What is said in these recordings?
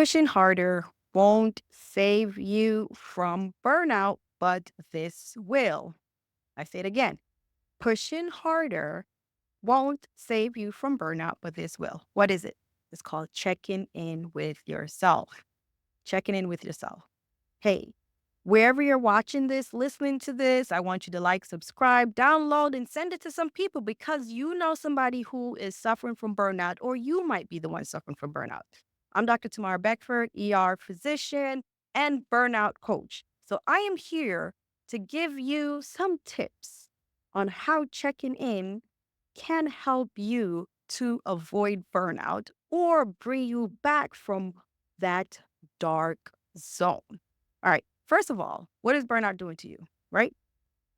Pushing harder won't save you from burnout, but this will. I say it again. Pushing harder won't save you from burnout, but this will. What is it? It's called checking in with yourself. Checking in with yourself. Hey, wherever you're watching this, listening to this, I want you to like, subscribe, download, and send it to some people because you know somebody who is suffering from burnout, or you might be the one suffering from burnout. I'm Dr. Tamara Beckford, ER physician and burnout coach. So I am here to give you some tips on how checking in can help you to avoid burnout or bring you back from that dark zone. All right. First of all, what is burnout doing to you, right?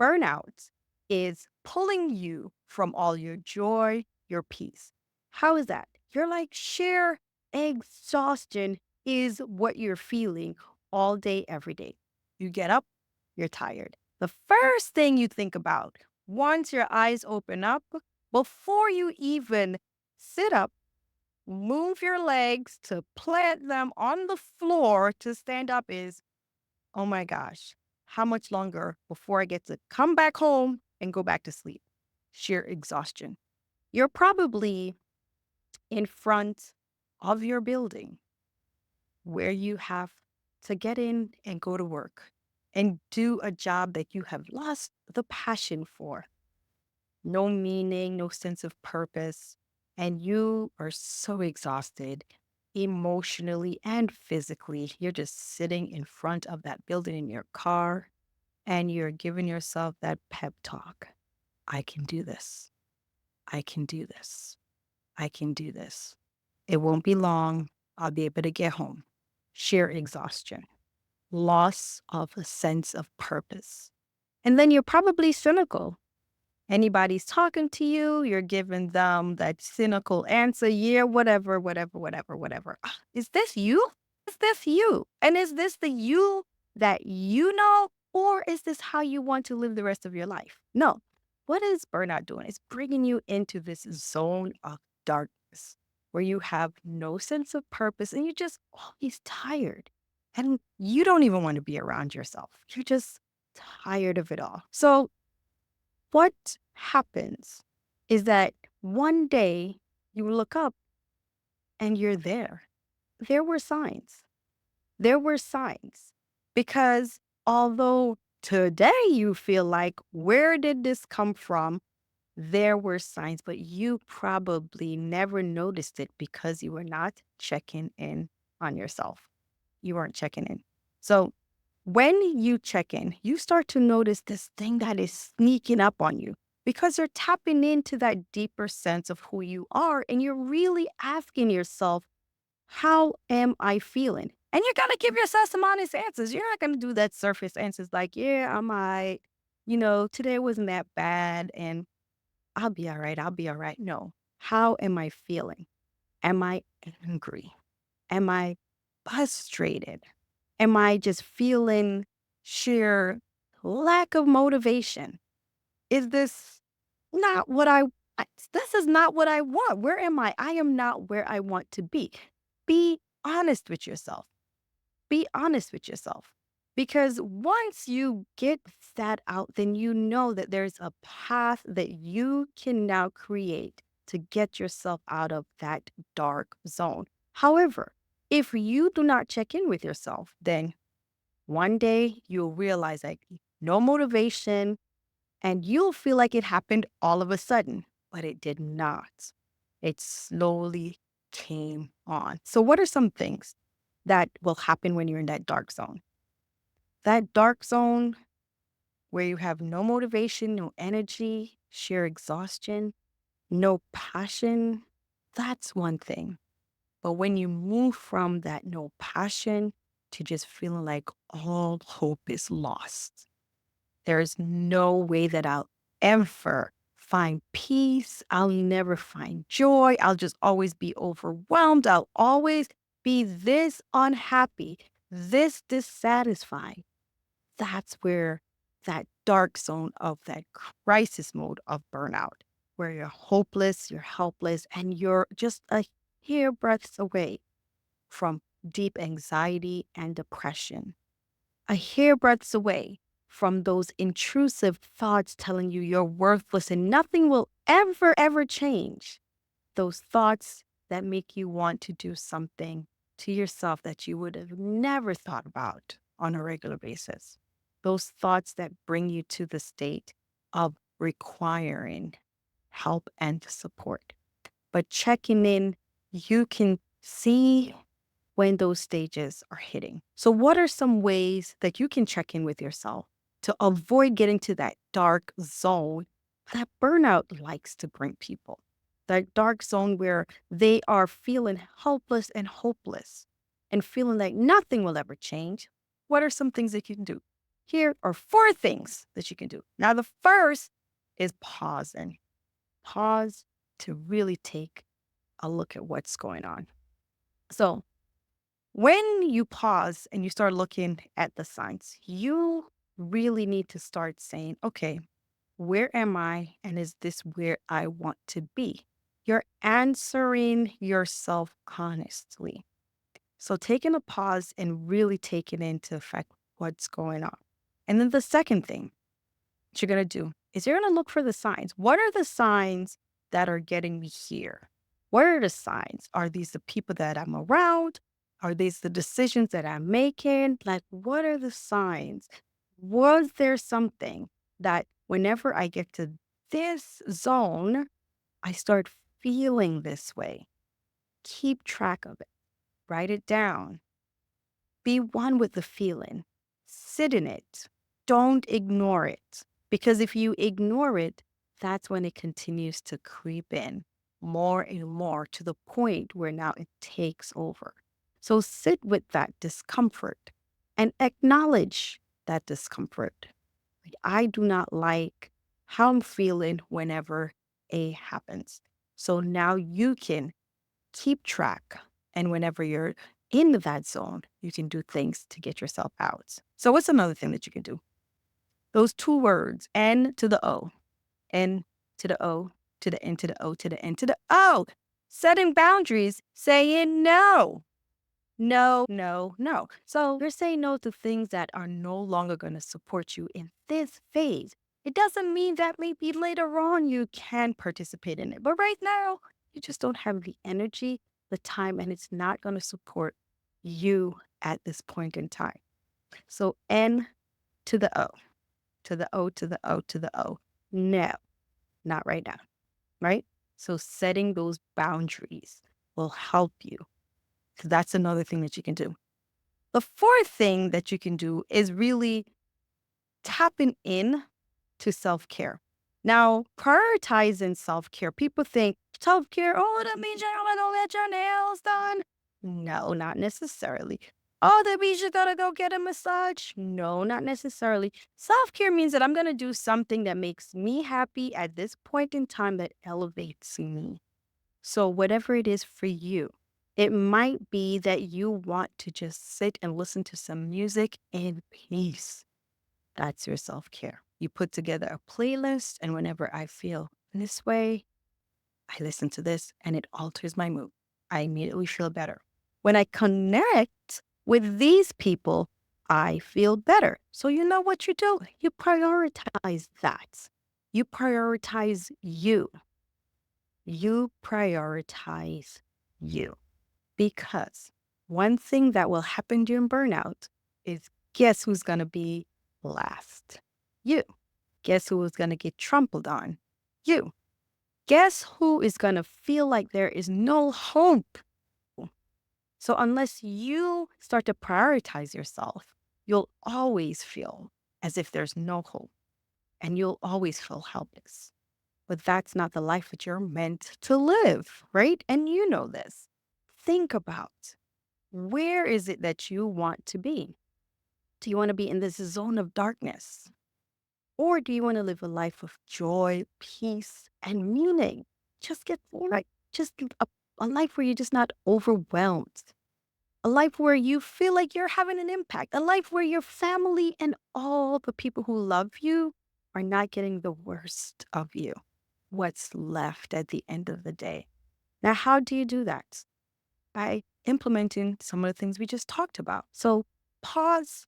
Burnout is pulling you from all your joy, your peace. How is that? You're like sheer exhaustion is what you're feeling all day, every day. You get up, you're tired. The first thing you think about once your eyes open up, before you even sit up, move your legs to plant them on the floor to stand up is, oh my gosh, how much longer before I get to come back home and go back to sleep? Sheer exhaustion. You're probably in front of your building where you have to get in and go to work and do a job that you have lost the passion for. No meaning, no sense of purpose. And you are so exhausted emotionally and physically. You're just sitting in front of that building in your car and you're giving yourself that pep talk. I can do this. I can do this. I can do this. It won't be long. I'll be able to get home. Sheer exhaustion, loss of a sense of purpose. And then you're probably cynical. Anybody's talking to you, you're giving them that cynical answer. Yeah, whatever, whatever, whatever, whatever. Is this you? Is this you? And is this the you that you know? Or is this how you want to live the rest of your life? No. What is burnout doing? It's bringing you into this zone of darkness where you have no sense of purpose and you're just always tired. And you don't even want to be around yourself. You're just tired of it all. So what happens is that one day you look up and you're there. There were signs. There were signs because although today you feel like, where did this come from? There were signs, but you probably never noticed it because you were not checking in on yourself. You weren't checking in. So when you check in, you start to notice this thing that is sneaking up on you because you're tapping into that deeper sense of who you are and you're really asking yourself, how am I feeling? And you're going to give yourself some honest answers. You're not going to do that surface answers like, yeah, I might, today wasn't that bad and I'll be all right. I'll be all right. No. How am I feeling? Am I angry? Am I frustrated? Am I just feeling sheer lack of motivation? Is this not what this is not what I want. Where am I? I am not where I want to be. Be honest with yourself. Be honest with yourself. Because once you get that out, then you know that there's a path that you can now create to get yourself out of that dark zone. However, if you do not check in with yourself, then one day you'll realize like no motivation and you'll feel like it happened all of a sudden, but it did not. It slowly came on. So, what are some things that will happen when you're in that dark zone? That dark zone where you have no motivation, no energy, sheer exhaustion, no passion, that's one thing. But when you move from that no passion to just feeling like all hope is lost, there's no way that I'll ever find peace. I'll never find joy. I'll just always be overwhelmed. I'll always be this unhappy, this dissatisfied. That's where that dark zone of that crisis mode of burnout, where you're hopeless, you're helpless, and you're just a hair breadth away from deep anxiety and depression. A hairbreadth away from those intrusive thoughts telling you you're worthless and nothing will ever change. Those thoughts that make you want to do something to yourself that you would have never thought about on a regular basis. Those thoughts that bring you to the state of requiring help and support. But checking in, you can see when those stages are hitting. So, what are some ways that you can check in with yourself to avoid getting to that dark zone that burnout likes to bring people? That dark zone where they are feeling helpless and hopeless and feeling like nothing will ever change. What are some things that you can do? Here are 4 things that you can do. Now, the first is pausing. Pause to really take a look at what's going on. So, when you pause and you start looking at the signs, you really need to start saying, okay, where am I? And is this where I want to be? You're answering yourself honestly. So taking a pause and really taking into effect what's going on. And then the second thing what you're going to do is you're going to look for the signs. What are the signs that are getting me here? What are the signs? Are these the people that I'm around? Are these the decisions that I'm making? Like, what are the signs? Was there something that whenever I get to this zone, I start feeling this way? Keep track of it, write it down, be one with the feeling. Sit in it. Don't ignore it. Because if you ignore it, that's when it continues to creep in more and more to the point where now it takes over. So sit with that discomfort and acknowledge that discomfort. Like, I do not like how I'm feeling whenever A happens. So now you can keep track. And whenever you're in that zone, you can do things to get yourself out. So, what's another thing that you can do? Those 2 words, N to the O, N to the O, to the N to the O, to the N to the O. Setting boundaries, saying no. No, no, no. So you're saying no to things that are no longer going to support you in this phase. It doesn't mean that maybe later on you can participate in it. But right now, you just don't have the energy, the time, and it's not going to support you at this point in time. So N to the O, to the O, to the O, to the O. No, not right now. Right? So setting those boundaries will help you. So that's another thing that you can do. The fourth thing that you can do is really tapping in to self care. Now, prioritizing self care, people think self care, oh, that means you're gonna go get your nails done. No, not necessarily. Oh, that means you gotta go get a massage. No, not necessarily. Self care means that I'm gonna do something that makes me happy at this point in time that elevates me. So, whatever it is for you, it might be that you want to just sit and listen to some music in peace. That's your self care. You put together a playlist, and whenever I feel this way, I listen to this and it alters my mood. I immediately feel better. When I connect with these people, I feel better. So, you know what you do? You prioritize that. You prioritize you. You prioritize you. Because one thing that will happen during burnout is guess who's going to be last? You. Guess who is going to get trampled on? You. Guess who is going to feel like there is no hope? So, unless you start to prioritize yourself, you'll always feel as if there's no hope and you'll always feel helpless. But that's not the life that you're meant to live, right? And you know this. Think about where is it that you want to be? Do you want to be in this zone of darkness? Or do you want to live a life of joy, peace, and meaning? Just get like just a life where you're just not overwhelmed. A life where you feel like you're having an impact. A life where your family and all the people who love you are not getting the worst of you. What's left at the end of the day. Now, how do you do that? by implementing some of the things we just talked about. So pause,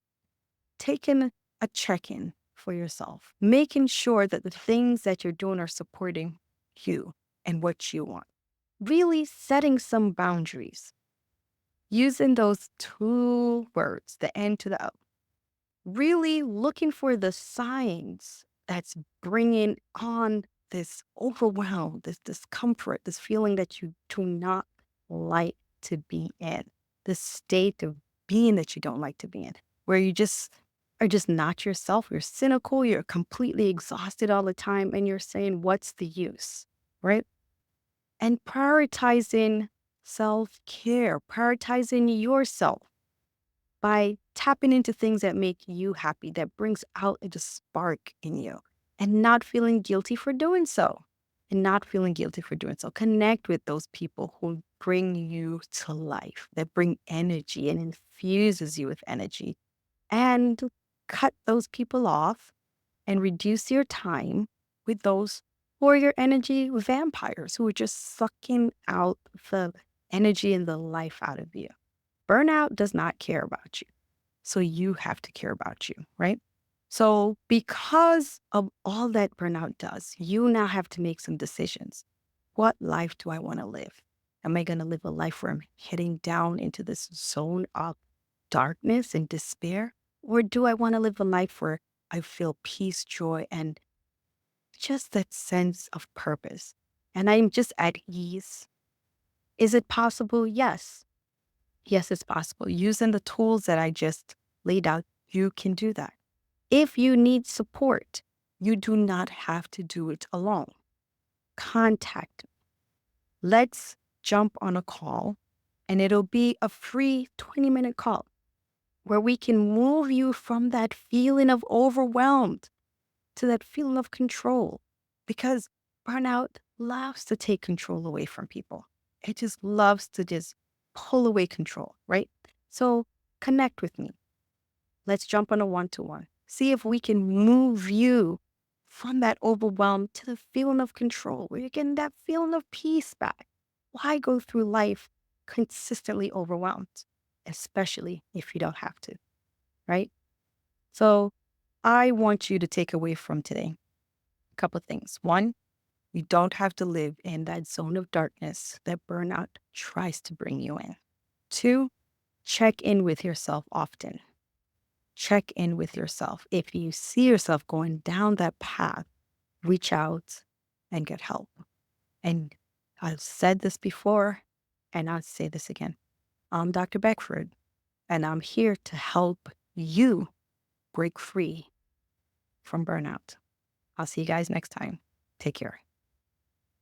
taking a check in for yourself, making sure that the things that you're doing are supporting you and what you want. Really setting some boundaries, using those two words, the N to the O. Really looking for the signs that's bringing on this overwhelm, this discomfort, this feeling that you do not like to be in, this state of being that you don't like to be in, where you just are just not yourself. You're cynical, you're completely exhausted all the time, and you're saying, what's the use? Right? And prioritizing self care, prioritizing yourself by tapping into things that make you happy, that brings out the spark in you, and not feeling guilty for doing so. And not feeling guilty for doing so. Connect with those people who bring you to life, that bring energy and infuses you with energy. And cut those people off and reduce your time with those who are your energy vampires, who are just sucking out the energy and the life out of you. Burnout does not care about you. So you have to care about you, right? So because of all that burnout does, you now have to make some decisions. What life do I want to live? Am I going to live a life where I'm heading down into this zone of darkness and despair? Or do I want to live a life where I feel peace, joy, and just that sense of purpose? And I'm just at ease. Is it possible? Yes. Yes, it's possible. Using the tools that I just laid out, you can do that. If you need support, you do not have to do it alone. Contact me. Let's jump on a call, and it'll be a free 20-minute call where we can move you from that feeling of overwhelmed to that feeling of control, because burnout loves to take control away from people. It just loves to just pull away control, right? So connect with me. Let's jump on a one-to-one. See if we can move you from that overwhelm to the feeling of control, where you're getting that feeling of peace back. Why go through life consistently overwhelmed, especially if you don't have to, right? So I want you to take away from today a couple of things. One, you don't have to live in that zone of darkness that burnout tries to bring you in. Two, check in with yourself often. Check in with yourself. If you see yourself going down that path, reach out and get help. And I've said this before, and I'll say this again. I'm Dr. Beckford, and I'm here to help you break free from burnout. I'll see you guys next time. Take care.